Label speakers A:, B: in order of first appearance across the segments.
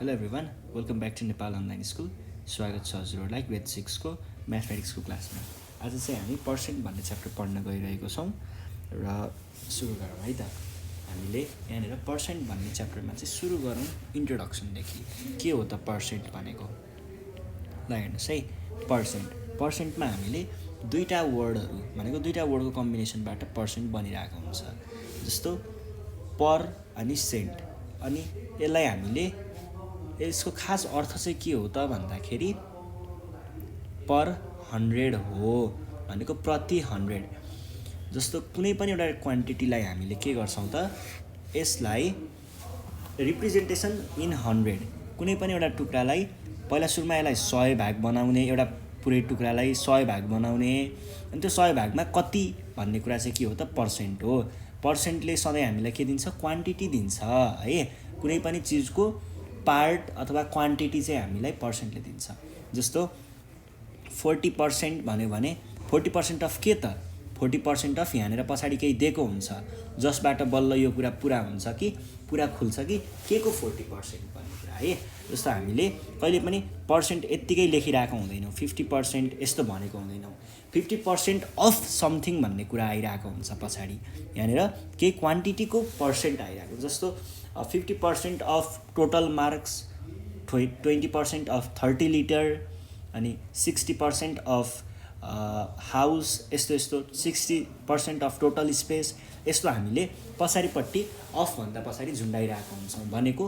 A: Hello everyone, welcome back to Nepal online school. स्वागत छ हजुरहरूलाई ग्रेड 6 को म्याथमेटिक्सको क्लासमा। आज चाहिँ हामी पर्सेन्ट भन्ने च्याप्टर पढ्न गइरहेको छौँ र सुरु गरौँ है त। हामीले यहाँनिर पर्सेन्ट भन्ने च्याप्टरमा चाहिँ सुरु गरौँ इन्ट्रोडक्सनदेखि। के हो त पर्सेन्ट भनेको? ल हेर्नुहोस् है, पर्सेन्टमा हामीले दुईवटा वर्डहरू भनेको दुईवटा वर्डको कम्बिनेसनबाट पर्सेन्ट बनिरहेको हुन्छ। जस्तो पर अनि सेन्ट। अनि यसलाई हामीले यसको खास अर्थ चाहिँ के हो त भन्दाखेरि पर 100 हो भनेको प्रति 100। जस्तो कुनै पनि एउटा क्वान्टिटीलाई हामीले के गर्छौँ त, यसलाई रिप्रेजेन्टेसन इन 100। कुनै पनि एउटा टुक्रालाई पहिला सुरुमा यसलाई 100 भाग बनाउने, एउटा पुरै टुक्रालाई 100 भाग बनाउने, अनि त्यो 100 भागमा कति भन्ने कुरा चाहिँ के हो त, पर्सेन्ट हो। पर्सेन्टले सधैँ हामीलाई के दिन्छ? क्वान्टिटी दिन्छ है। कुनै पनि चिजको पार्ट अथवा क्वान्टिटी चाहिँ हामीलाई पर्सेन्टले दिन्छ। जस्तो 40% भन्यो भने 40% अफ के त? 40% अफ यहाँनिर पछाडि केही दिएको हुन्छ जसबाट बल्ल यो कुरा पुरा हुन्छ कि पुरा खुल्छ कि के को 40% भन्ने कुरा है। जस्तो हामीले कहिले पनि पर्सेन्ट यत्तिकै लेखिरहेको हुँदैनौँ, 50% यस्तो भनेको हुँदैनौँ। 50% अफ समथिङ भन्ने कुरा आइरहेको हुन्छ पछाडि। यहाँनिर केही क्वान्टिटीको पर्सेन्ट आइरहेको। जस्तो 50% of total marks, 20% of 30 litre, अनि 60% अफ हाउस, यस्तो 60% अफ टोटल स्पेस, यस्तो हामीले पछाडिपट्टि अफभन्दा पछाडि झुन्डाइरहेको हुन्छौँ। भनेको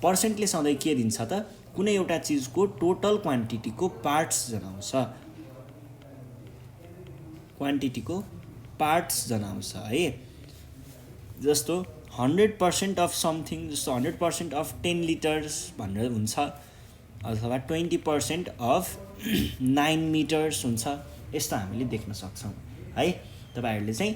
A: पर्सेन्टले सधैँ के दिन्छ त? कुनै एउटा चिजको टोटल क्वान्टिटीको पार्ट्स जनाउँछ, है। जस्तो 100% अफ समथिङ, जस्तो 100% अफ 10 लिटर्स भनेर हुन्छ, अथवा 20% अफ 9 मिटर्स हुन्छ। यस्तो हामीले देख्न सक्छौँ है। तपाईँहरूले चाहिँ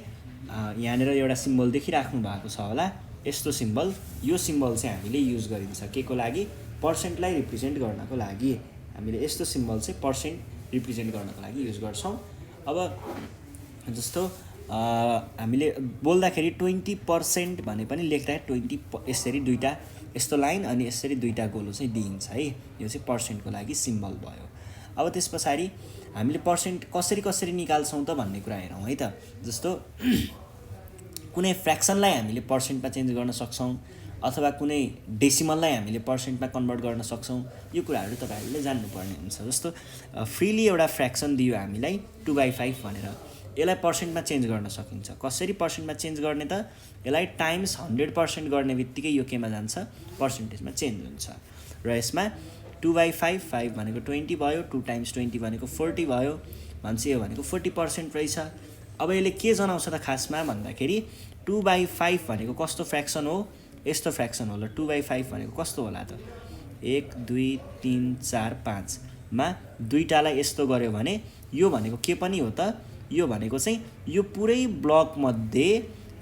A: यहाँनिर एउटा सिम्बल देखिराख्नु भएको छ होला। यस्तो सिम्बल, यो सिम्बल चाहिँ हामीले युज गरिन्छ के को लागि? पर्सेन्टलाई रिप्रेजेन्ट गर्नको लागि। हामीले यस्तो सिम्बल चाहिँ पर्सेन्ट रिप्रेजेन्ट गर्नको लागि युज गर्छौँ। अब जस्तो हामीले बोल्दाखेरि 20% भने पनि लेख्दा 20 यसरी दुईवटा यस्तो लाइन अनि यसरी दुईवटा गोलो चाहिँ दिइन्छ है। यो चाहिँ पर्सेन्टको लागि सिम्बल भयो। अब त्यस पछाडि हामीले पर्सेन्ट कसरी निकाल्छौँ त भन्ने कुरा हेरौँ है त। जस्तो कुनै फ्र्याक्सनलाई हामीले पर्सेन्टमा चेन्ज गर्न सक्छौँ, अथवा कुनै डेसिमललाई हामीले पर्सेन्टमा कन्भर्ट गर्न सक्छौँ। यो कुराहरू तपाईँहरूले जान्नुपर्ने हुन्छ। जस्तो फ्रिली एउटा फ्र्याक्सन दियो हामीलाई 2/5 भनेर, यसलाई पर्सेन्टमा चेन्ज गर्न सकिन्छ। कसरी पर्सेन्टमा चेन्ज गर्ने त? यसलाई टाइम्स 100% गर्ने बित्तिकै यो केमा जान्छ? पर्सेन्टेजमा चेन्ज हुन्छ। र यसमा 2/5, 5 भनेको 20 भयो, 2 टाइम्स 20 भनेको 40 भयो, भन्छ यो भनेको 40% रहेछ। अब यसले के जनाउँछ त खासमा भन्दाखेरि 2/5 भनेको कस्तो फ्र्याक्सन हो? यस्तो फ्र्याक्सन होला। 2/5 भनेको कस्तो होला त? 1 2 3 4 5 मा दुईटालाई यस्तो गर्यो भने यो भनेको के पनि हो त? यो भनेको चाहिँ यो पुरै ब्लकमध्ये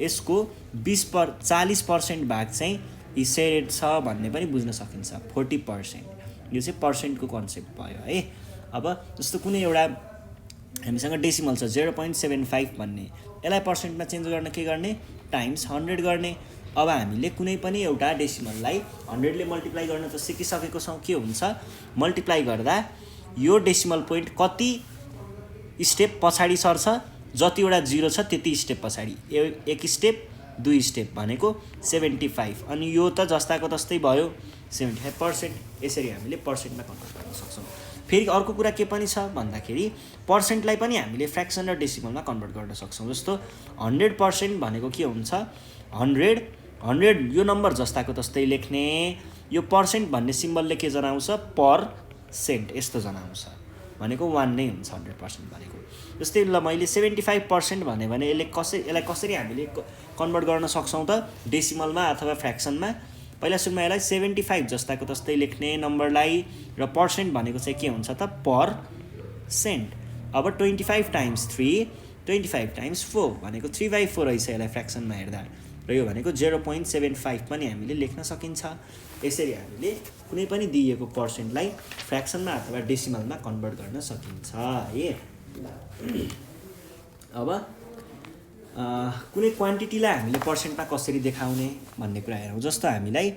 A: यसको 40% भाग चाहिँ सेयर्ड छ भन्ने पनि बुझ्न सकिन्छ। 40%, यो चाहिँ पर्सेन्टको कन्सेप्ट भयो है। अब जस्तो कुनै एउटा हामीसँग डेसिमल छ 0.75 भन्ने, यसलाई पर्सेन्टमा चेन्ज गर्न के गर्ने? टाइम्स 100 गर्ने। अब हामीले कुनै पनि एउटा डेसिमललाई 100ले मल्टिप्लाई गर्न त सिकिसकेको छौँ। के हुन्छ? मल्टिप्लाई गर्दा यो डेसिमल पोइन्ट कति स्टेप पछाडि सर्छ? जतिवटा 0 छ त्यति स्टेप पछाडि। एक स्टेप 2 स्टेप भनेको 75, अनि यो त जस्ताको तस्तै भयो 75%। यसरी हामीले पर्सेन्टमा कन्भर्ट गर्न सक्छौँ। फेरि अर्को कुरा के पनि छ भन्दाखेरि पर्सेन्टलाई पनि हामीले फ्र्याक्सन र डेसिमलमा कन्भर्ट गर्न सक्छौँ। जस्तो 100% भनेको के हुन्छ? 100 यो नम्बर जस्ताको तस्तै लेख्ने। यो पर्सेन्ट भन्ने सिम्बलले के जनाउँछ? पर्सेन्ट यस्तो जनाउँछ, भनेको 1 नै हुन्छ 100% भनेको। जस्तै ल मैले 75% भने यसलाई कसरी हामीले कन्भर्ट गर्न सक्छौँ त डेसिमलमा अथवा फ्र्याक्सनमा? पहिला सुरुमा यसलाई 75 जस्ताको तस्तै लेख्ने नम्बरलाई, र पर्सेन्ट भनेको चाहिँ के हुन्छ त? पर्सेन्ट। अब 25 टाइम्स 3, 25 टाइम्स 4 भनेको 3/4 रहेछ यसलाई फ्र्याक्सनमा हेर्दा, र यो भनेको 0.75 पनि हामीले लेख्न सकिन्छ। यसरी हामीले कुनै पनि दिइएको पर्सेन्टलाई फ्र्याक्सनमा अथवा डेसिमलमा कन्भर्ट गर्न सकिन्छ है। अब कुनै क्वान्टिटीलाई हामीले पर्सेन्टमा कसरी देखाउने भन्ने कुरा हेरौँ। जस्तो हामीलाई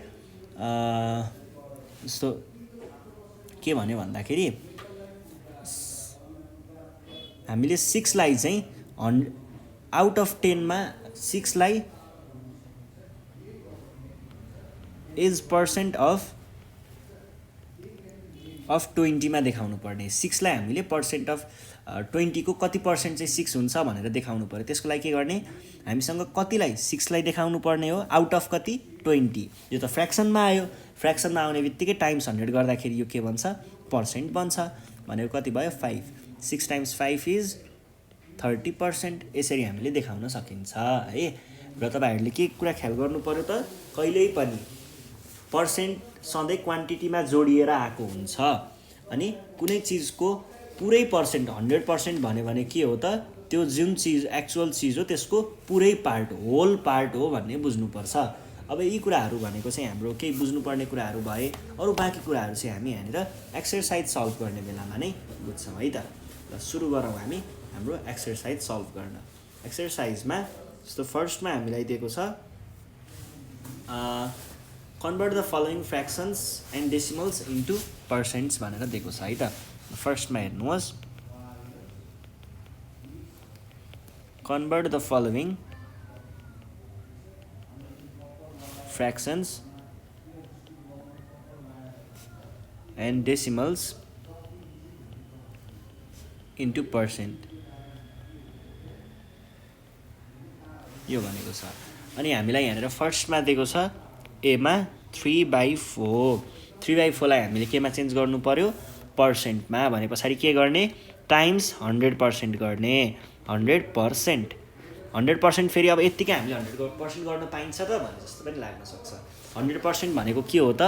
A: जस्तो के भन्यो भन्दाखेरि हामीले 6 लाई चाहिँ आउट अफ 10 मा 6 लाई इज पर्सेन्ट अफ 20 मा देखाउनु पर्ने। 6 लाई हामीले पर्सेन्ट अफ 20 को कति पर्सेन्ट चाहिँ 6 हुन्छ भनेर देखाउनु पर्यो। त्यसको लागि के गर्ने, हामीसँग कतिलाई 6 लाई देखाउनु पर्ने हो, आउट अफ कति 20। यो त फ्र्याक्सनमा आयो, फ्र्याक्सनमा आउने बित्तिकै टाइम्स 100 गर्दाखेरि यो के बन्छ, पर्सेन्ट बन्छ। भनेको कति भयो 5, 6 टाइम्स 5 इज 30%। यसरी हामीले देखाउन सकिन्छ है। र तपाईहरुले के कुरा ख्याल गर्नु पर्यो त, कहिल्यै पनि पर्सेन्ट सधैँ क्वान्टिटीमा जोडिएर आएको हुन्छ। अनि कुनै चिजको पुरै पर्सेन्ट 100% भन्यो भने के हो त, त्यो जुन चिज एक्चुअल चिज हो त्यसको पुरै पार्ट, होल पार्ट हो भन्ने बुझ्नुपर्छ। अब यी कुराहरू भनेको चाहिँ हाम्रो केही बुझ्नुपर्ने कुराहरू भए, अरू बाँकी कुराहरू चाहिँ हामी यहाँनिर एक्सरसाइज सल्भ गर्ने बेलामा नै बुझ्छौँ है त। ल सुरु गरौँ हामी हाम्रो एक्सरसाइज सल्भ गर्न। एक्सरसाइजमा जस्तो फर्स्टमा हामीलाई दिएको छ convert the following fractions and decimals into percents भनेर दिएको छ है त। फर्स्टमा हेर्नुहोस्, convert the following fractions and decimals into percent, यो भनेको छ। अनि हामीलाई यहाँनिर फर्स्टमा दिएको छ एमा 3/4। 3/4 लाई हामीले केमा चेन्ज गर्नु पर्यो, पर्सेन्टमा। भने पछाडि के गर्ने, टाइम्स 100% गर्ने। 100%, 100% फेरि अब यत्तिकै हामीले 100% गर्न पाइन्छ त भने जस्तो पनि लाग्न सक्छ। 100% भनेको के हो त,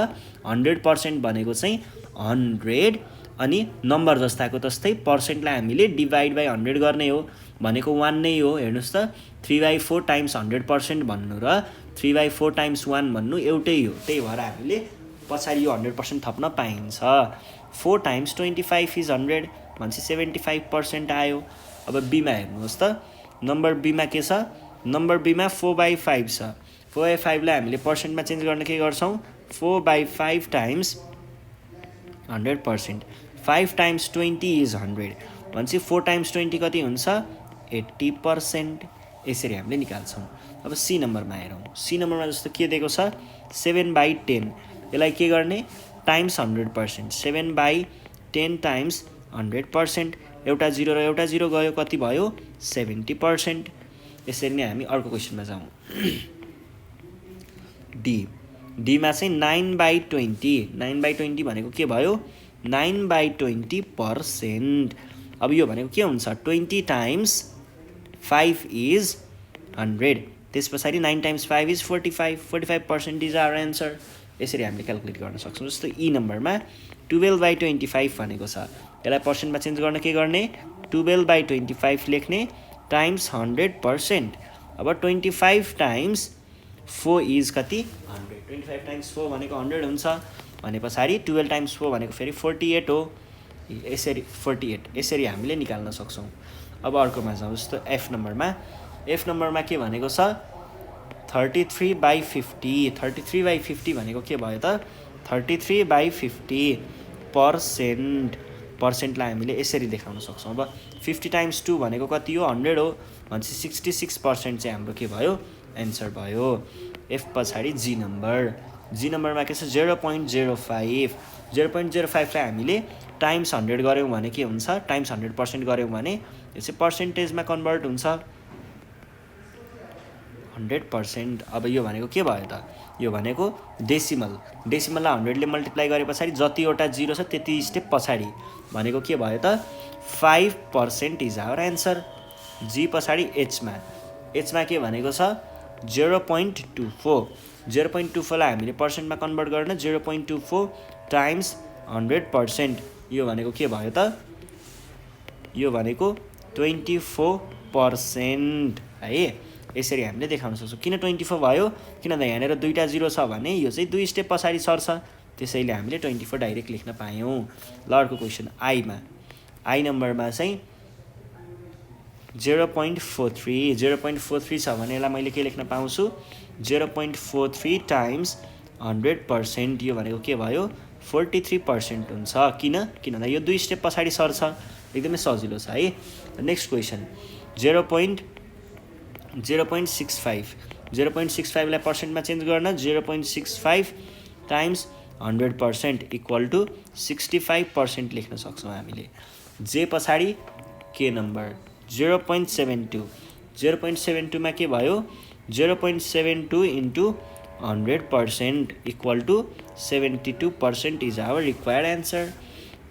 A: 100% भनेको चाहिँ 100 अनि नम्बर जस्ताको तस्तै पर्सेन्टलाई हामीले डिभाइड बाई 100 गर्ने हो भनेको 1 नै हो। हेर्नुहोस् त 3/4 टाइम्स 100% भन्नु र 3/4 टाइम्स 1 भन्नु एउटै हो। त्यही भएर हामीले पछाडि यो 100% थप्न पाइन्छ। 4 टाइम्स 25 इज 100 भनेपछि 75% आयो। अब बीमा हेर्नुहोस् त, नम्बर बीमा के छ, नम्बर बीमा 4/5 छ। 4/5 लाई हामीले पर्सेन्टमा चेन्ज गर्न के गर्छौँ, 4/5 टाइम्स 100%। 5 टाइम्स 20 इज 100 भनेपछि 4 टाइम्स 20 कति हुन्छ, 80%। यसरी हामीले निकाल्छौँ। अब सी नम्बरमा हेरौँ। सी नम्बरमा जस्तो के दिएको छ, 7/10। यसलाई के गर्ने, टाइम्स 100%। 7/10 टाइम्स 100%। एउटा 0 र एउटा 0 गयो, कति भयो, 70%। यसरी नै हामी अर्को क्वेसनमा जाउँ। डी, डीमा चाहिँ 9/20। 9/20 भनेको के भयो, 9/20%। अब यो भनेको के हुन्छ, 20 टाइम्स 5 इज 100। त्यस पछाडि 9 times 5 is 45। 45% is our answer. यसरी हामीले क्यालकुलेट गर्न सक्छौँ। जस्तो ई नम्बरमा 12/25 भनेको छ। यसलाई पर्सेन्टमा चेन्ज गर्न के गर्ने, 12/25 लेख्ने टाइम्स 100%। अब 25 टाइम्स 4 इज कति, 100। 25 टाइम्स 4 भनेको 100 हुन्छ। भने पछाडि 12 टाइम्स 4 भनेको फेरि 48 हो। यसरी 48 यसरी हामीले निकाल्न सक्छौँ। अब अर्कोमा जाउँ। जस्तो एफ नम्बरमा, एफ नम्बरमा के भनेको छ, 33/50। 33/50 भनेको के भयो त, 33/50%। पर्सेन्टलाई हामीले यसरी देखाउन सक्छौँ। अब 50 टाइम्स 2 भनेको कति हो, 100 हो भनेपछि 66% चाहिँ हाम्रो के भयो, एन्सर भयो। एफ पछाडि जी नम्बर। जी नम्बरमा के छ, 0.05। 0.05 लाई हामीले टाइम्स 100 गऱ्यौँ भने के हुन्छ, टाइम्स 100% गऱ्यौँ भने यो चाहिँ पर्सेन्टेजमा कन्भर्ट हुन्छ, 100%। अब यो भनेको के भयो त, यो भनेको डेसिमल। डेसिमललाई 100 ले मल्टिप्लाई गरे पछाडि जतिवटा 0 छ त्यति स्टेप पछाडि भनेको के भयो त, 5% इज आवर एन्सर। जी पछाडि एचमा, एचमा के भनेको छ, 0.24। 0.24 लाई हामीले पर्सेन्टमा कन्भर्ट गर्न 0.24 टाइम्स 100%। यो भनेको के भयो त, यो भनेको 24% है। यसरी हामीले देखाउन सक्छौँ। किन 24 भयो, किनभने यहाँनिर दुईवटा 0 छ भने यो चाहिँ 2 स्टेप पछाडि सर्छ, त्यसैले हामीले 24 डाइरेक्ट लेख्न पायौँ। ल अर्को क्वेसन आईमा। आई नम्बरमा चाहिँ 0.43। 0.43 छ भने यसलाई मैले के लेख्न पाउँछु, 0.43 टाइम्स 100%। यो भनेको के भयो, 43% हुन्छ। किन भन्दा यो 2 स्टेप पछाडि सर्छ, एकदमै सजिलो छ है। नेक्स्ट क्वेसन 0.65 0.65लाई पर्सेन्टमा चेन्ज गर्न 0.65 टाइम्स 100% इक्वल टु 65% लेख्न सक्छौँ हामीले। जे पछाडि के नम्बर 0.72 0.72मा के भयो 0.72 into 100% equal to 72% is our required answer.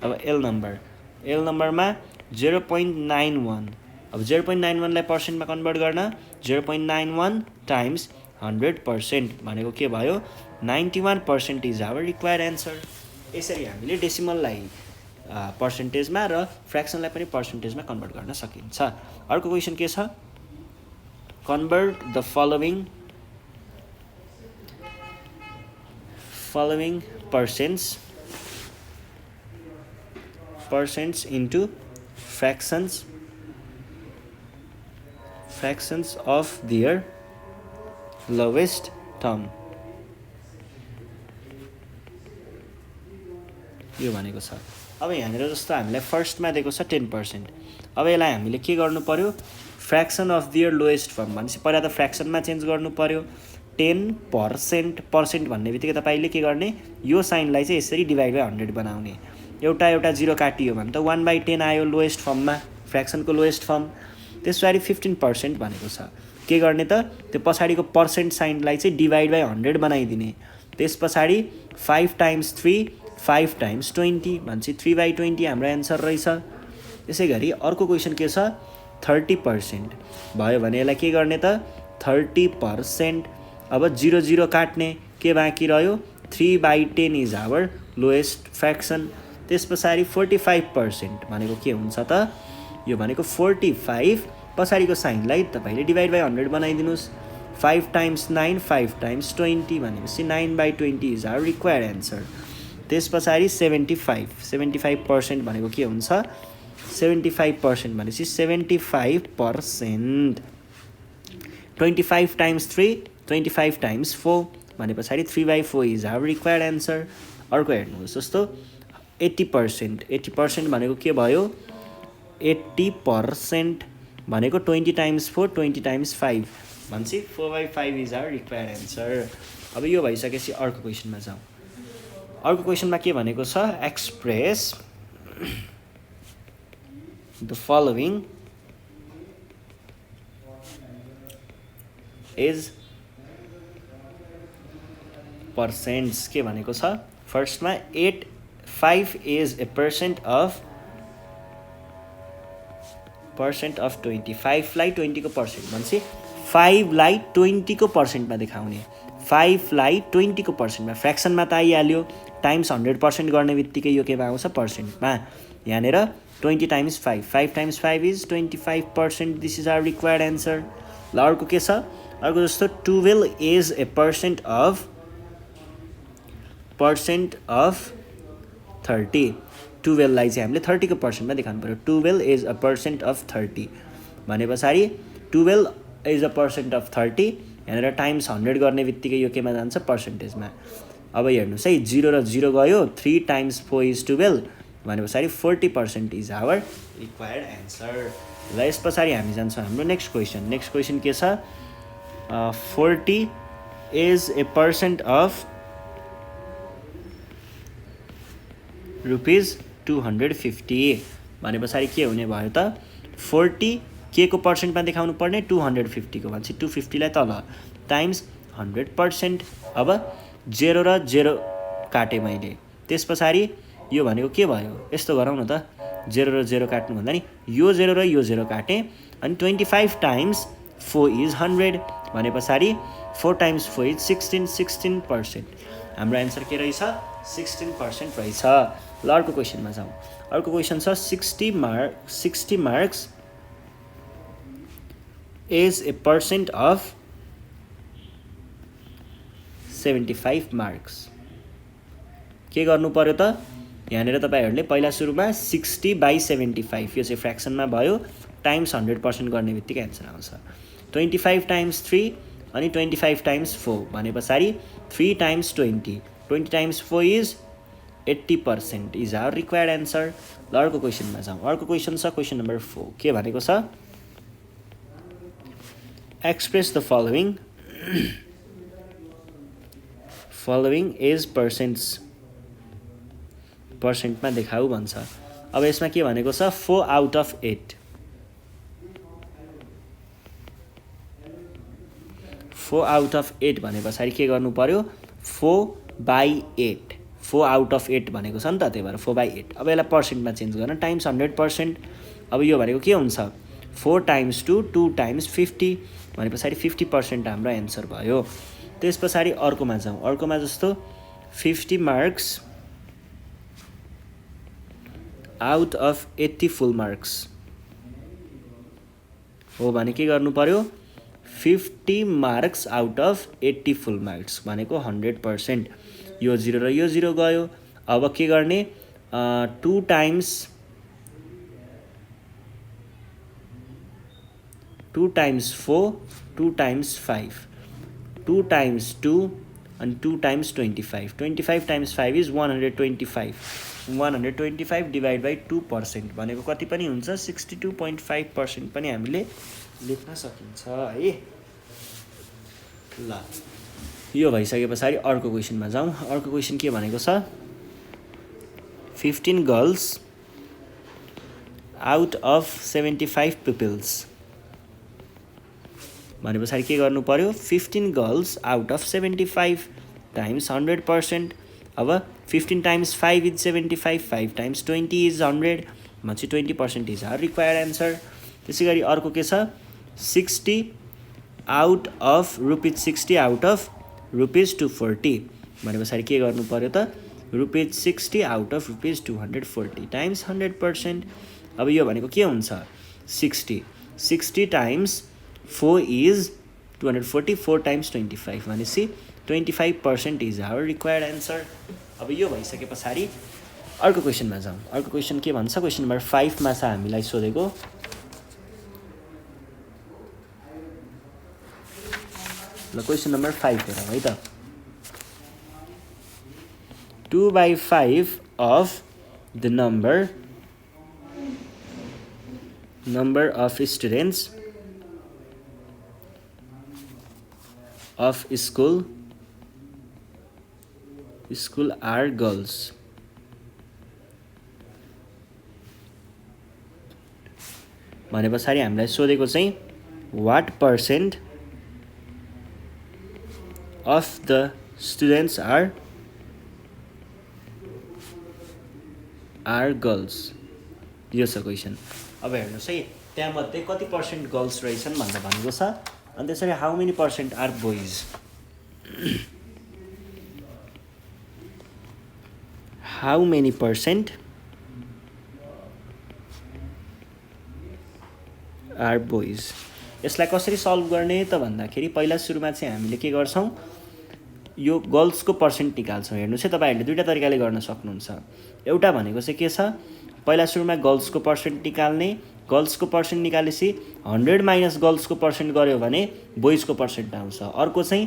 A: अब एल नम्बरमा 0.91 अब 0.91लाई पर्सेन्टमा कन्भर्ट गर्न 0.91 टाइम्स 100% भनेको के भयो 91% इज आवर रिक्वायर्ड एन्सर। यसरी हामीले डेसिमललाई पर्सेन्टेजमा र फ्र्याक्सनलाई पनि पर्सेन्टेजमा कन्भर्ट गर्न सकिन्छ। अर्को क्वेसन के छ, convert the following percents into fractions of their lowest term। यो भनेको छ। अब यहाँनिर जस्तो हामीलाई फर्स्टमा दिएको छ 10%। अब यसलाई हामीले के गर्नु पर्यो, fraction of their lowest form भनेपछि पहिला त फ्र्याक्सनमा चेन्ज गर्नु पर्यो। 10% भन्ने बित्तिकै तपाईँले के गर्ने, यो साइनलाई चाहिँ यसरी डिभाइड बाई 100 बनाउने। एउटा जिरो काटियो भने त 1/10 आयो लोएस्ट फर्ममा, फ्र्याक्सनको लोएस्ट फर्म। त्यस पछाडि 15% भनेको छ, के गर्ने त त्यो पछाडिको पर्सेन्ट साइनलाई चाहिँ डिभाइड बाई 100 बनाइदिने। त्यस पछाडि 5 टाइम्स 3 5 टाइम्स 20 भनेपछि 3/20 हाम्रो एन्सर रहेछ। त्यसै गरी अर्को क्वेसन के छ, 30% भयो भने यसलाई के गर्ने त 30%। अब 0 काट्ने, के बाँकी रह्यो 3/10 इज आवर लोएस्ट फ्र्याक्सन। त्यस पछाडि 45% भनेको के हुन्छ त, यो भनेको 45 पछाडिको साइनलाई तपाईँले डिभाइड बाई 100 बनाइदिनुहोस्। 5 टाइम्स 9 5 टाइम्स 20 भनेपछि 9/20 इज आवर रिक्वायर्ड एन्सर। त्यस पछाडि 75% भनेको के हुन्छ, 75% भनेपछि 75%। 25 टाइम्स 3 25 टाइम्स 4 भने पछाडि 3/4 इज आवर रिक्वायर्ड एन्सर। अर्को हेर्नुहोस् जस्तो 80% भनेको के भयो, 80% भनेको 20 टाइम्स 4 20 टाइम्स 5 भनेपछि 4/5 इज आवर रिक्वायर्ड एन्सर। अब यो भइसकेपछि अर्को क्वेसनमा जाउँ। अर्को क्वेसनमा के भनेको छ, एक्सप्रेस द फलोइङ इज पर्सेन्ट्स। के भनेको छ, फर्स्टमा 5 इज ए पर्सेन्ट अफ 25लाई 20 को पर्सेन्ट भनेपछि 5लाई 20 को पर्सेन्टमा देखाउने। 5लाई 20 को पर्सेन्टमा, फ्र्याक्सनमा त आइहाल्यो, टाइम्स 100% गर्ने बित्तिकै यो केमा आउँछ पर्सेन्टमा। यहाँनिर 20 times 5 5 times 5 is 25%। This is our required answer. ल अर्को के छ, अर्को जस्तो 12 इज ए पर्सेन्ट अफ 30। 12लाई चाहिँ हामीले 30 को पर्सेन्टमा देखाउनु पर्यो। 12 इज अ पर्सेन्ट अफ 30 भने पछाडि 12 इज अ पर्सेन्ट अफ 30 यहाँनिर टाइम्स 100 गर्ने बित्तिकै यो केमा जान्छ पर्सेन्टेजमा। अब हेर्नुहोस् है, 0 र 0 गयो, 3 टाइम्स 4 इज 12 भने पछाडि 40% इज आवर रिक्वायर्ड एन्सर। र यस पछाडि हामी जान्छौँ हाम्रो नेक्स्ट क्वेसन के छ, 40 इज ए पर्सेन्ट अफ ₹250 भने पछाडि के हुने भयो त, 40 के को पर्सेन्टमा देखाउनु पर्ने 250 को भनेपछि 250लाई तल टाइम्स 100%। अब 0 र 0 काटेँ मैले, त्यस पछाडि यो भनेको के भयो, यस्तो गरौँ न त, 0 र 0 काट्नु भन्दा नि यो 0 र यो 0 काटेँ अनि 25 टाइम्स 4 इज 100 भने पछाडि 4 टाइम्स 4 इज 16% हाम्रो एन्सर के रहेछ 16% रहेछ। ल अर्को क्वेसनमा जाउँ। अर्को क्वेसन छ 60 marks is a percent of 75 marks. के गर्नु पर्यो त, यहाँनिर तपाईँहरूले पहिला सुरुमा 60/75 यो चाहिँ फ्र्याक्सनमा भयो, टाइम्स 100% गर्ने बित्तिकै एन्सर आउँछ। 25 टाइम्स 3 अनि 25 टाइम्स 4 भने पछाडि 3 times 20 20 times 4 is 80% is our required answer. ल अर्को क्वेसनमा जाउँ। अर्को क्वेसन छ क्वेसन नम्बर 4। के भनेको छ एक्सप्रेस द फलोइङ एज पर्सेन्टमा देखाऊ भन्छ। अब यसमा के भनेको छ 4 आउट अफ 8। 4 आउट अफ 8 भने पछाडि के गर्नु पर्यो 4/8। 4 आउट अफ 8 भनेको छ नि त, त्यही भएर 4/8। अब यसलाई पर्सेन्टमा चेन्ज गर्न टाइम्स 100%। अब यो भनेको के हुन्छ 4 टाइम्स 2 2 टाइम्स 50 भने पछाडि 50% हाम्रो एन्सर भयो। त्यस पछाडि अर्कोमा जाउँ। अर्कोमा जस्तो 50 marks out of 80 full marks हो भने के गर्नु पर्यो 50 marks out of 80 full marks भनेको 100%। यो 0 र यो 0 गयो। अब के गर्ने 2 टाइम्स 4 2 टाइम्स 5 2 टाइम्स 2 अनि 2 times 25 25 times 5 is 125 125 divide by 2% भनेको कति पनि हुन्छ 62.5% पनि हामीले लेख्न सकिन्छ है। ल यो भइसके पछाडि अर्को क्वेसनमा जाउँ। अर्को क्वेसन के भनेको छ 15 गर्ल्स आउट अफ 75 पिपल्स भने पछाडि के गर्नु पर्यो 15 गर्ल्स आउट अफ 75 टाइम्स 100%। अब 15 टाइम्स 5 इज 75 5 टाइम्स 20 इज 100 भनेपछि 20% इज आवर रिक्वायर्ड एन्सर। त्यसै गरी अर्को के छ 60 आउट अफ ₹60 आउट अफ ₹240 भने पछाडि के गर्नु पर्यो त ₹60 आउट अफ ₹240 टाइम्स 100%। अब यो भनेको के हुन्छ 60 टाइम्स 4 इज 240 4 टाइम्स 25 भनेपछि 25% इज आवर रिक्वायर्ड एन्सर। अब यो भइसके पछाडि अर्को क्वेसनमा जाउँ। अर्को क्वेसन के भन्छ क्वेसन नम्बर 5 मा छ हामीलाई सोधेको ल क्वेसन नम्बर 5 हेरौँ है त 2/5 of the number of students of school are girls भने पछाडि हामीलाई सोधेको चाहिँ what percent of the students are girls यो छ क्वेसन। अब हेर्नुहोस् है त्यहाँमध्ये कति पर्सेन्ट गर्ल्स रहेछन् भनेर भनेको छ अनि त्यसरी how many percent are boys. How many percent are boys. यसलाई कसरी सल्भ गर्ने त भन्दाखेरि पहिला सुरुमा चाहिँ हामीले के गर्छौँ यो गर्ल्सको पर्सेन्ट निकाल्छौँ। हेर्नुहोस् है तपाईँहरूले दुईवटा तरिकाले गर्न सक्नुहुन्छ। एउटा भनेको चाहिँ के छ पहिला सुरुमा गर्ल्सको पर्सेन्ट निकाल्ने। गर्ल्सको पर्सेन्ट निकालेपछि 100 माइनस गर्ल्सको पर्सेन्ट गऱ्यो भने बोइजको पर्सेन्ट आउँछ। अर्को चाहिँ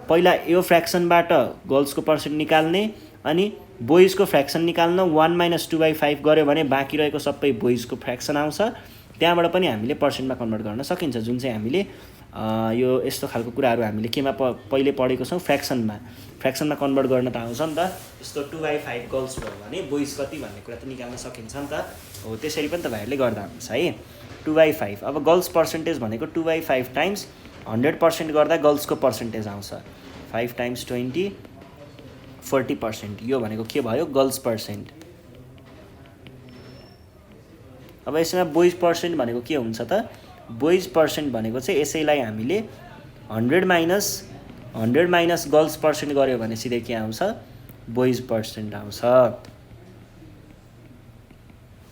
A: पहिला यो फ्र्याक्सनबाट गर्ल्सको पर्सेन्ट निकाल्ने अनि बोइजको फ्र्याक्सन निकाल्न 1 - 2/5 गऱ्यो भने बाँकी रहेको सबै बोइजको फ्र्याक्सन आउँछ। त्यहाँबाट पनि हामीले पर्सेन्टमा कन्भर्ट गर्न सकिन्छ जुन चाहिँ हामीले यो यस्तो खालको कुराहरू हामीले केमा पहिले पढेको छौँ फ्र्याक्सनमा कन्भर्ट गर्न त आउँछ नि त। यस्तो 2/5 गर्ल्स भयो भने बोइज कति भन्ने कुरा त निकाल्न सकिन्छ नि त। हो त्यसरी पनि तपाईँहरूले गर्दा हुन्छ है 2/5। अब गर्ल्स पर्सेन्टेज भनेको 2/5 टाइम्स 100% गर्दा गर्ल्सको पर्सेन्टेज आउँछ 5 टाइम्स 20 40%। यो भनेको के भयो गर्ल्स पर्सेन्ट। अब यसमा बोइज पर्सेन्ट भनेको के हुन्छ त बोइज पर्सेन्ट भनेको चाहिँ यसैलाई हामीले 100 माइनस गर्ल्स पर्सेन्ट गऱ्यो भने सिधै के आउँछ बोइज पर्सेन्ट आउँछ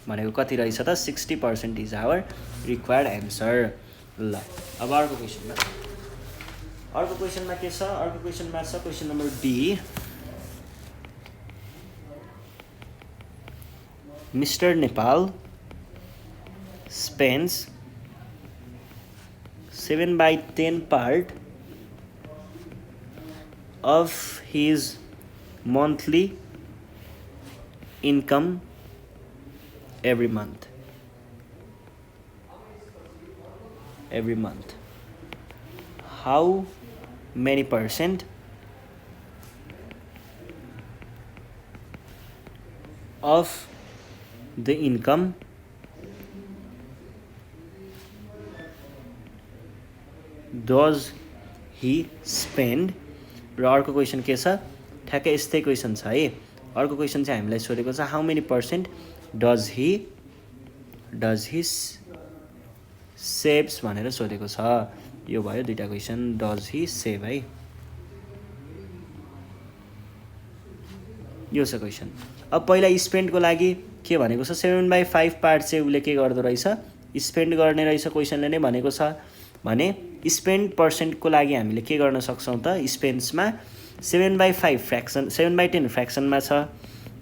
A: भनेको कति रहेछ त 60% इज आवर रिक्वायर्ड एन्सर। ल अब अर्को क्वेसनमा के छ अर्को क्वेसनमा छ question number D. Mister Nepal spends 7/10 part of his monthly income every month. How many percent of the income does he spend? र अर्को क्वेसन के छ ठ्याक्कै यस्तै क्वेसन छ है। अर्को क्वेसन चाहिँ हामीलाई सोधेको छ how many percent does he saves भनेर सोधेको छ। यो भयो दुईटा क्वेसन, डज ही सेभ है, यो छ क्वेसन। अब पहिला स्पेन्डको लागि के भनेको छ 7/5 पार्ट चाहिँ उसले के गर्दो रहेछ स्पेन्ड गर्ने रहेछ। क्वेसनले नै भनेको छ भने स्पेन्ड पर्सेन्टको लागि हामीले के गर्न सक्छौँ त स्पेन्ड्समा 7/5 फ्र्याक्सन 7/10 फ्र्याक्सनमा छ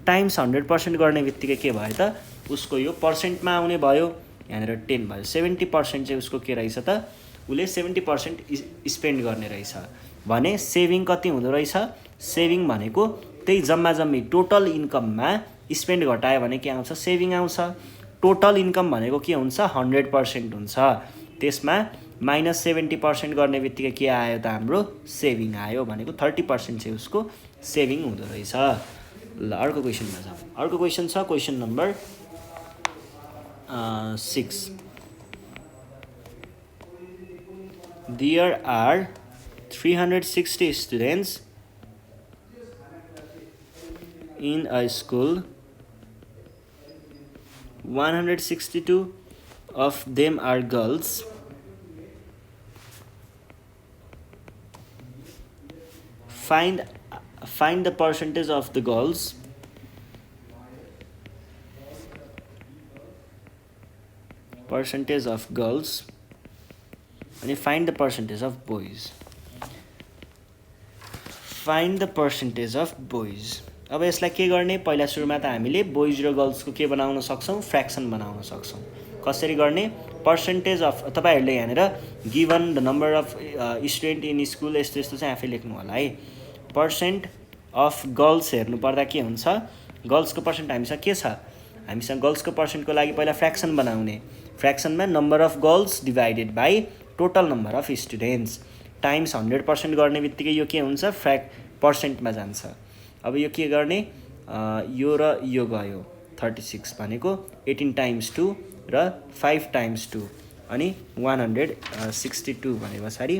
A: टाइम्स 100% गर्ने बित्तिकै के भयो त उसको यो पर्सेन्टमा आउने भयो, यहाँनिर 10 भयो। 70% चाहिँ उसको के रहेछ त उसले 70% स्पेन्ड गर्ने रहेछ भने सेभिङ कति हुँदो रहेछ? सेभिङ भनेको त्यही जम्मा जम्मी टोटल इन्कममा स्पेन्ड घटायो भने के आउँछ? सेभिङ आउँछ। टोटल इन्कम भनेको के हुन्छ? 100% हुन्छ। त्यसमा -70% गर्ने बित्तिकै के आयो त हाम्रो सेभिङ आयो भनेको 30% चाहिँ उसको सेभिङ हुँदो रहेछ। ल अर्को क्वेसनमा जाउँ। अर्को क्वेसन छ question number 6। There are 360 students in a school. 162 of them are girls. Find the percentage of the girls. Percentage of girls. And find the percentage of boys. Find the percentage of boys. अब यसलाई के गर्ने? पहिला सुरुमा त हामीले boys र गर्ल्सको के बनाउन सक्छौँ? फ्र्याक्सन बनाउन सक्छौँ। कसरी गर्ने? पर्सेन्टेज अफ तपाईहरूले यहाँनिर given the number of student in school यस्तो यस्तो चाहिँ आफै लेख्नु होला है। पर्सेन्ट अफ गर्ल्स हेर्नु पर्दा के हुन्छ? गर्ल्सको पर्सेन्ट हामीसँग के छ? हामीसँग गर्ल्सको पर्सेन्टको लागि पहिला फ्र्याक्सन बनाउने। फ्र्याक्सनमा number of girls divided by total number of students times 100% गर्ने बित्तिकै यो के हुन्छ? पर्सेन्टमा जान्छ। अब यो के गर्ने? यो र यो गयो 36 भनेको 18 टाइम्स 2 र 5 टाइम्स 2 अनि 162 भने पछाडि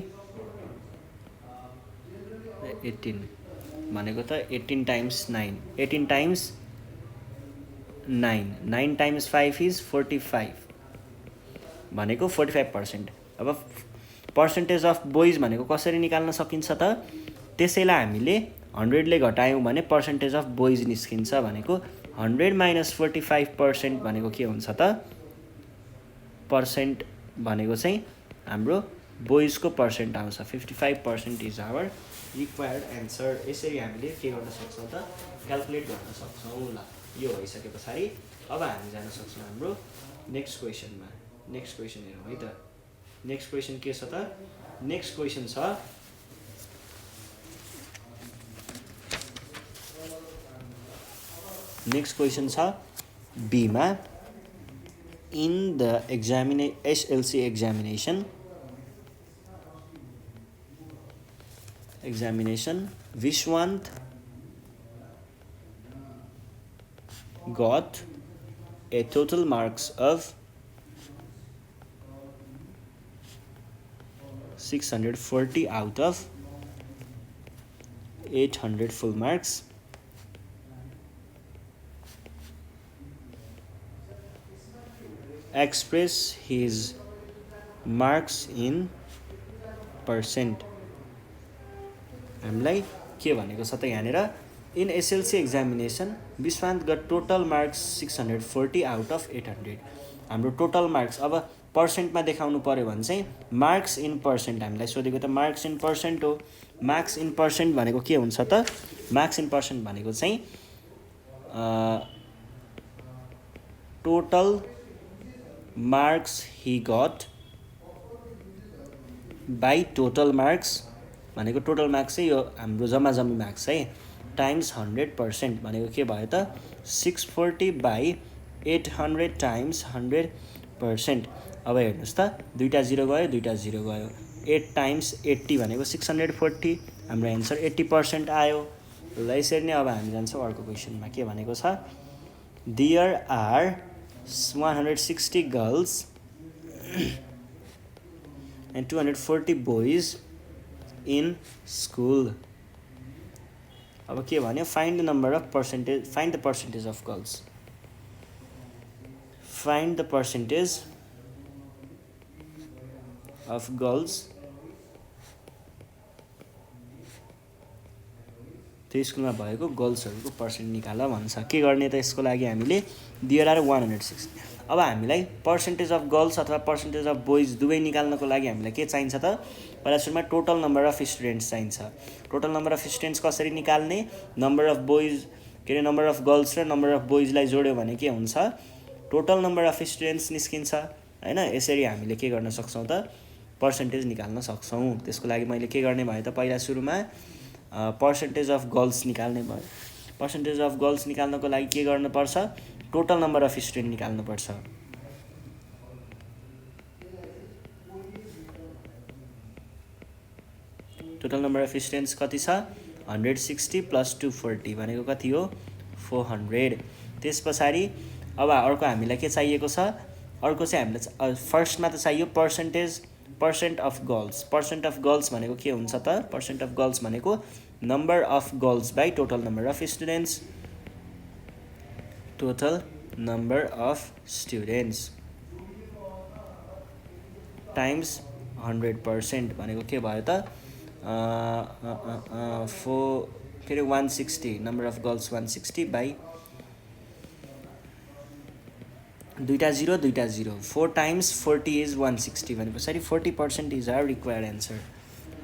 A: 18 भनेको त 18 टाइम्स 9 18 टाइम्स 9 9 टाइम्स 5 इज 45 भनेको 45%। अब पर्सेन्टेज अफ बोइज भनेको कसरी निकाल्न सकिन्छ त? त्यसैलाई हामीले 100 ले घटायौँ भने पर्सेन्टेज अफ बोइज निस्किन्छ भनेको 100 - 45% भनेको के हुन्छ त? पर्सेन्ट भनेको चाहिँ हाम्रो बोइजको पर्सेन्ट आउँछ। 55% इज आवर रिक्वायर्ड एन्सर। यसरी हामीले के गर्न सक्छौँ त? क्याल्कुलेट गर्न सक्छौँ। ल यो भइसके पछाडि अब हामी जान सक्छौँ हाम्रो नेक्स्ट क्वेसनमा। नेक्स्ट क्वेसन हेरौँ है त। नेक्स्ट क्वेसन के छ त? नेक्स्ट क्वेसन छ नेक्स्ट क्वेसन छ बीमा in the SLC examination Vishwant got a total marks of 640 out of 800 full marks. Express his marks in percent. हामीलाई के भनेको छ त यहाँनिर? In SLC examination Vishwant got total marks 640 out of 800। हाम्रो टोटल मार्क्स अब पर्सेन्टमा देखाउनु पर्यो भने चाहिँ मार्क्स इन पर्सेन्ट हामीलाई सोधेको त मार्क्स इन पर्सेन्ट हो। मार्क्स इन पर्सेन्ट भनेको के हुन्छ त? मार्क्स इन पर्सेन्ट भनेको चाहिँ total marks he got by total marks भनेको टोटल मार्क्स चाहिँ यो हाम्रो जम्मा जम्मी मार्क्स है। टाइम्स 100% भनेको के भयो त 640/800 टाइम्स 100%। अब हेर्नुहोस् त दुईटा जिरो गयो दुईटा जिरो गयो 8 टाइम्स 80 भनेको 640 हाम्रो एन्सर 80% आयो। ल यसरी नै अब हामी जान्छौँ अर्को क्वेसनमा के भनेको छ there are 160 girls and 240 boys in school। अब के भन्यो find the percentage of girls, find the percentage of girls त्यो स्कुलमा भएको गर्ल्सहरूको पर्सेन्ट निकाल भन्छ। के गर्ने त यसको लागि हामीले देयर आर 160। अब हामीलाई पर्सेन्टेज अफ गर्ल्स अथवा पर्सेन्टेज अफ बोइज दुवै निकाल्नको लागि हामीलाई के चाहिन्छ त पहिला सुरुमा टोटल नम्बर अफ स्टुडेन्ट्स चाहिन्छ। टोटल नम्बर अफ स्टुडेन्ट्स कसरी निकाल्ने नम्बर अफ बोइज के अरे नम्बर अफ गर्ल्स र नम्बर अफ बोइजलाई जोड्यो भने के हुन्छ टोटल नम्बर अफ स्टुडेन्ट्स निस्किन्छ हैन। यसरी हामीले के गर्न सक्छौँ त पर्सेन्टेज निकाल्न सक्छौँ। त्यसको लागि मैले के गर्ने भयो त पहिला सुरुमा पर्सेन्टेज अफ गर्ल्स निकाल्ने भयो। पर्सेन्टेज अफ गर्ल्स निकाल्नको लागि के गर्नुपर्छ टोटल नम्बर अफ स्टुडेन्ट निकाल्नुपर्छ। टोटल नम्बर अफ स्टुडेन्ट्स कति छ 160 + 240 भनेको कति हो 400। त्यस पछाडि अब अर्को हामीलाई के चाहिएको छ अर्को चाहिँ हामीलाई फर्स्टमा त चाहियो percent of girls. Percent of girls भनेको के हुन्छ त पर्सेन्ट अफ गर्ल्स भनेको number of girls by total number of students. Total number of students times 100% भनेको के भयो त 160 नम्बर अफ गर्ल्स 160 बाई दुईटा जिरो 4 टाइम्स 40 इज 160 भनेपछि 40% इज आवर रिक्वायर्ड एन्सर।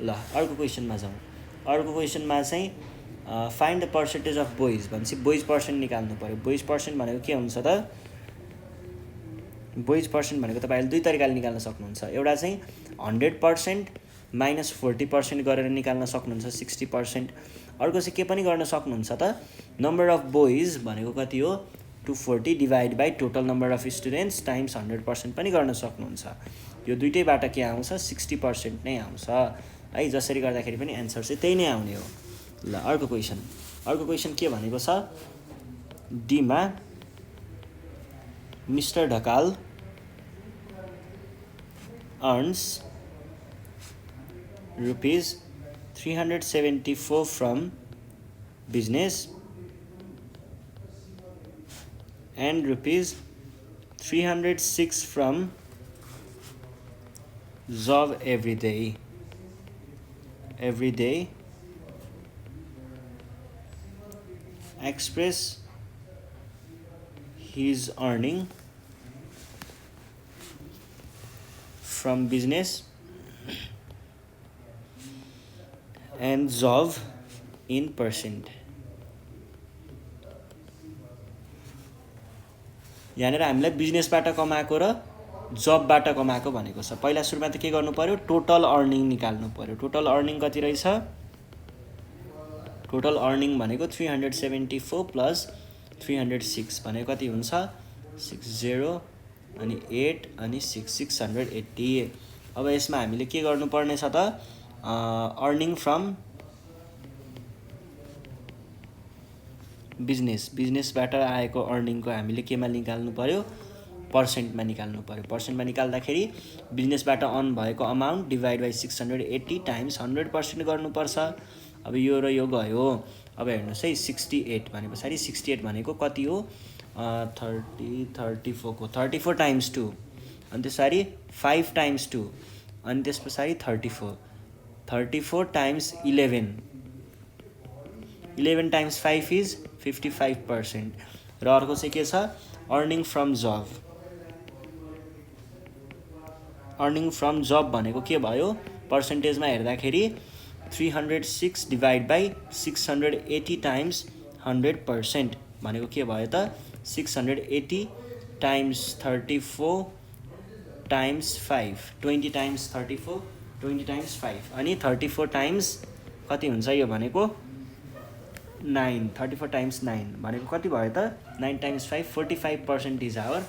A: ल अर्को क्वेसनमा जाउँ। अर्को क्वेसनमा चाहिँ find the percentage of boys भनेपछि बोइज पर्सेन्ट निकाल्नु पऱ्यो। बोइज पर्सेन्ट भनेको के हुन्छ त बोइज पर्सेन्ट भनेको तपाईँले दुई तरिकाले निकाल्न सक्नुहुन्छ। एउटा चाहिँ 100% माइनस 40% गरेर निकाल्न सक्नुहुन्छ 60%। अर्को चाहिँ के पनि गर्न सक्नुहुन्छ त नम्बर अफ बोइज भनेको कति हो 240 divide by total number of students times 100% पनि गर्न सक्नुहुन्छ। यो दुइटैबाट के आउँछ 60% नै आउँछ है। जसरी गर्दाखेरि पनि एन्सर चाहिँ त्यही नै आउने हो। ल अर्को क्वेसन के भनेको छ डीमा mister Dhakal earns rupees 374 from business and rupees 306 from job every day express his earning from business and job in percent। यहाँनिर हामीलाई बिजनेसबाट कमाएको र जबबाट कमाएको भनेको छ। पहिला सुरुमा त के गर्नु पर्यो टोटल अर्निङ निकाल्नु पर्यो। टोटल अर्निङ कति रहेछ टोटल अर्निङ भनेको 374 + 306 भनेको कति हुन्छ 60 अनि 8 अनि 680। अब यसमा हामीले के गर्नुपर्ने छ त अर्निङ फ्रम बिजनेसबाट आएको अर्निङको हामीले केमा निकाल्नु पर्यो पर्सेन्टमा निकाल्नु पर्यो। पर्सेन्टमा निकाल्दाखेरि बिजनेसबाट अर्न भएको अमाउन्ट डिभाइड बाई 680 टाइम्स 100% गर्नुपर्छ। अब यो र यो गयो। अब हेर्नुहोस् है 68 भने पछाडि 68 भनेको कति हो 34 को 34 टाइम्स 2 अनि त्यसरी 5 टाइम्स 2 अनि त्यस पछाडि 34 टाइम्स 11 टाइम्स 5 इज 55%। र अर्को चाहिँ के छ अर्निङ फ्रम जब भनेको के भयो पर्सेन्टेजमा हेर्दाखेरि 306 डिभाइड बाई 680 टाइम्स 100% भनेको के भयो त 680 टाइम्स 34 टाइम्स 5 20 टाइम्स 34 20 टाइम्स 5 अनि 34 टाइम्स कति हुन्छ यो भनेको 9 34 टाइम्स 9 भनेको कति भयो त 9 times 5 45% is our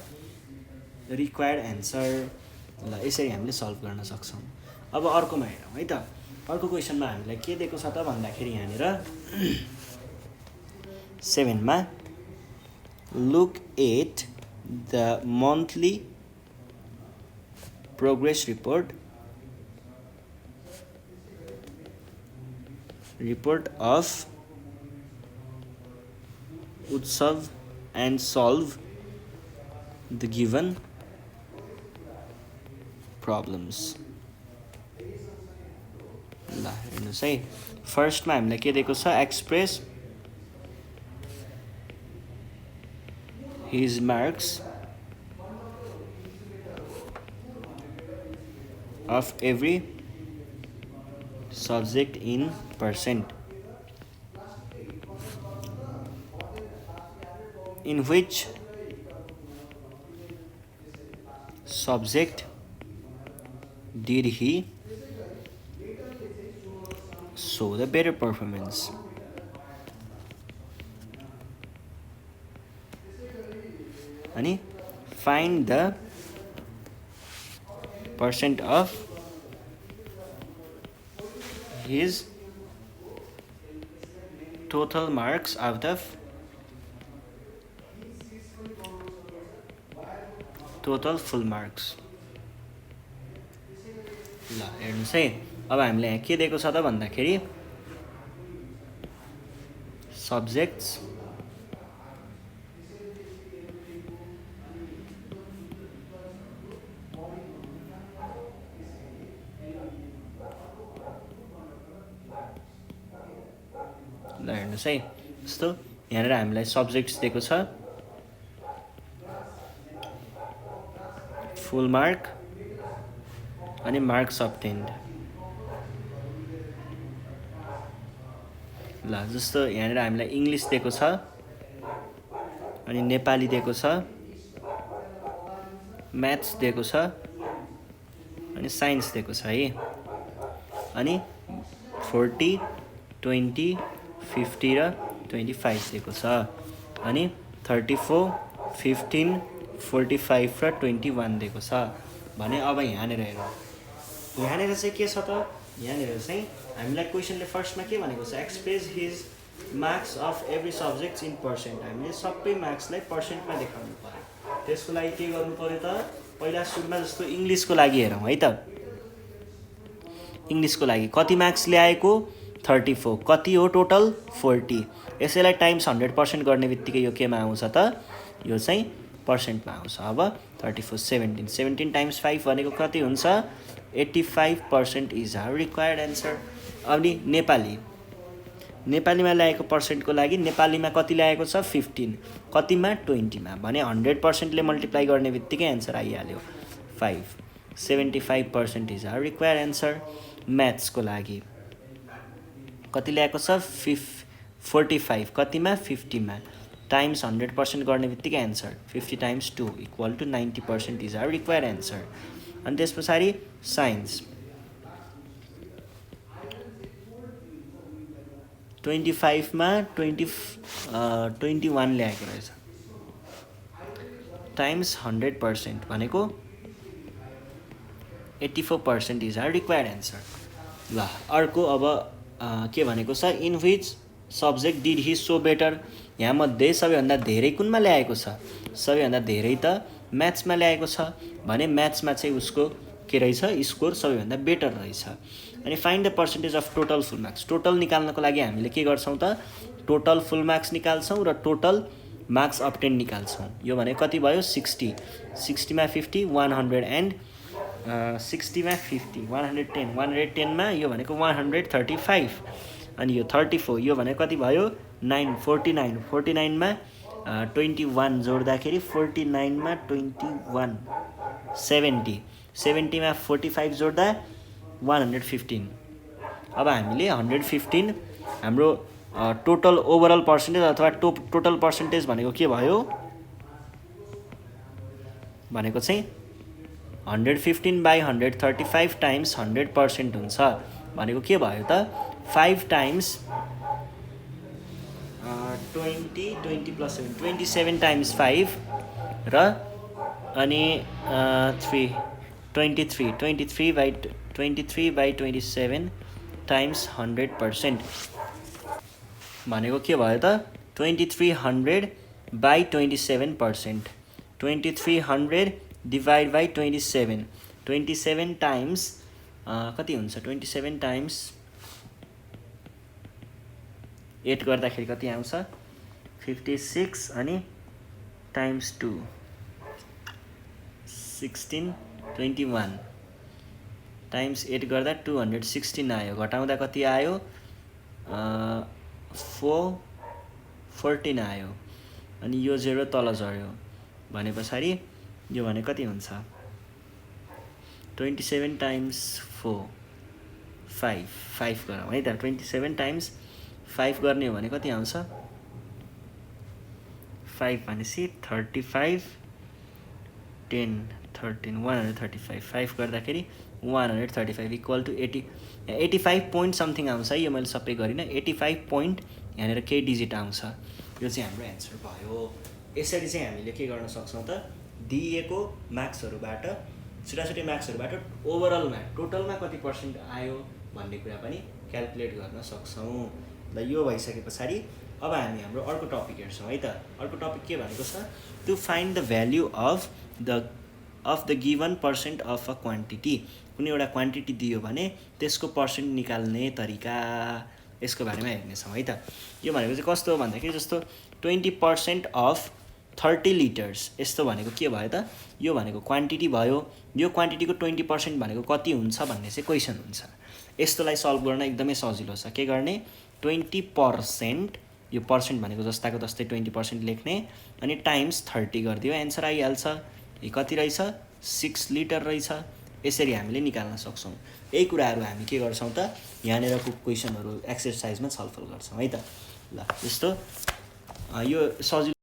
A: required answer. ल यसरी हामीले सल्भ गर्न सक्छौँ। अब अर्कोमा हेरौँ है त। अर्को क्वेसनमा हामीलाई के दिएको छ त भन्दाखेरि यहाँनिर 7 मा look at the monthly progress report of Utsav and solve the given problems. ल हेर्नुहोस् है, फर्स्टमा हामीलाई के दिएको छ express his marks of every subject in percent in which subject did he show the better performance। अनि find the percent of his total marks of the total full marks। ल हेर्नुहोस् है, अब हामीले यहाँ के दिएको छ त भन्दाखेरि सब्जेक्ट्स ल हेर्नुहोस् है, यस्तो यहाँनिर हामीलाई सब्जेक्ट्स दिएको छ फुल मार्क अनि मार्क्स अब्टेन्ड। ल जस्तो यहाँनिर हामीलाई इङ्ग्लिस दिएको छ अनि नेपाली दिएको छ, म्याथ्स दिएको छ अनि साइन्स दिएको छ है। अनि 40 20 50 र 25 दिएको छ। अनि 34 15 45 र 21 दिएको छ भने अब यहाँनिर हेरौँ, यहाँनिर चाहिँ के छ त, यहाँनिर चाहिँ हामीलाई क्वेसनले फर्स्टमा के भनेको छ express his marks of every subjects in percent. हामीले सबै मार्क्सलाई पर्सेन्टमा देखाउनु पर्यो। त्यसको लागि के गर्नु पर्यो त, पहिला सुरुमा जस्तो इङ्ग्लिसको लागि हेरौँ है त। इङ्ग्लिसको लागि कति मार्क्स ल्याएको 34, कति हो टोटल 40। यसैलाई टाइम्स 100% गर्ने बित्तिकै यो केमा आउँछ त, यो चाहिँ पर्सेन्टमा आउँछ। अब 34 17 टाइम्स 5 भनेको कति हुन्छ 85% इज आवर रिक्वायर्ड एन्सर। अनि नेपालीमा ल्याएको पर्सेन्टको लागि नेपालीमा कति ल्याएको छ 15, कतिमा 20मा भने 100%ले मल्टिप्लाई गर्ने बित्तिकै एन्सर आइहाल्यो 5। 75% इज आवर रिक्वायर्ड एन्सर। म्याथ्सको लागि कति ल्याएको छ 45, कतिमा 50मा टाइम्स 100% गर्ने बित्तिकै answer 50 times 2 equal to 90% is our required answer. अनि त्यस पछाडि साइन्स 25मा 21 ल्याएको रहेछ टाइम्स 100% भनेको 84% इज आवर रिक्वायर्ड एन्सर। ल अर्को अब के भनेको छ in which subject did he show better. यहाँमध्ये सबैभन्दा धेरै कुनमा ल्याएको छ, सबैभन्दा धेरै त म्याथ्समा ल्याएको छ भने म्याथ्समा चाहिँ उसको के रहेछ स्कोर सबैभन्दा बेटर रहेछ। अनि find the percentage of total full marks. Total निकाल्नको लागि हामीले के गर्छौँ त टोटल फुल मार्क्स निकाल्छौँ र टोटल मार्क्स अब्टेन निकाल्छौँ। यो भने कति भयो 60, 60मा 50 100 एन्ड 60मा 50 110, 110मा यो भनेको 135 अनि यो 34 यो भने कति भयो 9 49, 49मा 21 जोड्दाखेरि 49मा 21 70, 70मा 45 जोड्दा 115। अब हामीले 115 हाम्रो टोटल ओभरअल पर्सेन्टेज अथवा टोटल पर्सेन्टेज भनेको के भयो भनेको चाहिँ 115/135 टाइम्स 100% हुन्छ भनेको के भयो त 5 टाइम्स 20 प्लस 7 27 टाइम्स 5 र अनि 3 23 बाई 27 टाइम्स 100% भनेको के भयो त 2300 बाई 27%, 2300 डिभाइड बाई 27, 27 टाइम्स कति हुन्छ 27 टाइम्स 8 गर्दाखेरि कति आउँछ 56 अनि टाइम्स 2 16 21 टाइम्स 8 गर्दा 216 आयो, घटाउँदा कति आयो 414 आयो, अनि यो 0 तल झर्यो भने पछाडि यो भने कति हुन्छ 27 टाइम्स 4 5 गरौँ है त 27 टाइम्स 5 गर्ने हो भने कति आउँछ 5 भनेपछि 35 10 13 135 5 गर्दाखेरि 135 इक्वल टु 85 पोइन्ट समथिङ आउँछ है, यो मैले सबै गरिनँ 85 पोइन्ट यहाँनिर केही डिजिट आउँछ, यो चाहिँ हाम्रो एन्सर भयो। यसरी चाहिँ हामीले के गर्न सक्छौँ त दिएको मार्क्सहरूबाट छुट्टा मार्क्सहरूबाट ओभरअलमा टोटलमा कति पर्सेन्ट आयो भन्ने कुरा पनि क्याल्कुलेट गर्न सक्छौँ। ल यो भइसके पछाडि अब हामी हाम्रो अर्को टपिक हेर्छौँ है त। अर्को टपिक के भनेको छ to find the value of the given percent of a quantity. कुनै एउटा क्वान्टिटी दियो भने त्यसको पर्सेन्ट निकाल्ने तरिका, यसको बारेमा हेर्नेछौँ है त। यो भनेको चाहिँ कस्तो हो भन्दाखेरि जस्तो 20% अफ 30 लिटर्स यस्तो भनेको के भयो त, यो भनेको क्वान्टिटी भयो, यो क्वान्टिटीको 20% भनेको कति हुन्छ भन्ने चाहिँ क्वेसन हुन्छ। यस्तोलाई सल्भ गर्न एकदमै सजिलो छ। के गर्ने 20%, यो पर्सेन्ट भनेको जस्ताको जस्तै 20% लेख्ने अनि टाइम्स 30 गरिदियो, एन्सर आइहाल्छ। यो कति रहेछ 6 लिटर रहेछ। यसरी हामीले निकाल्न सक्छौँ। यही कुराहरू हामी के गर्छौँ त यहाँनिरको क्वेसनहरू एक्सर्साइजमा छलफल गर्छौँ है त। ल जस्तो यो सजिलो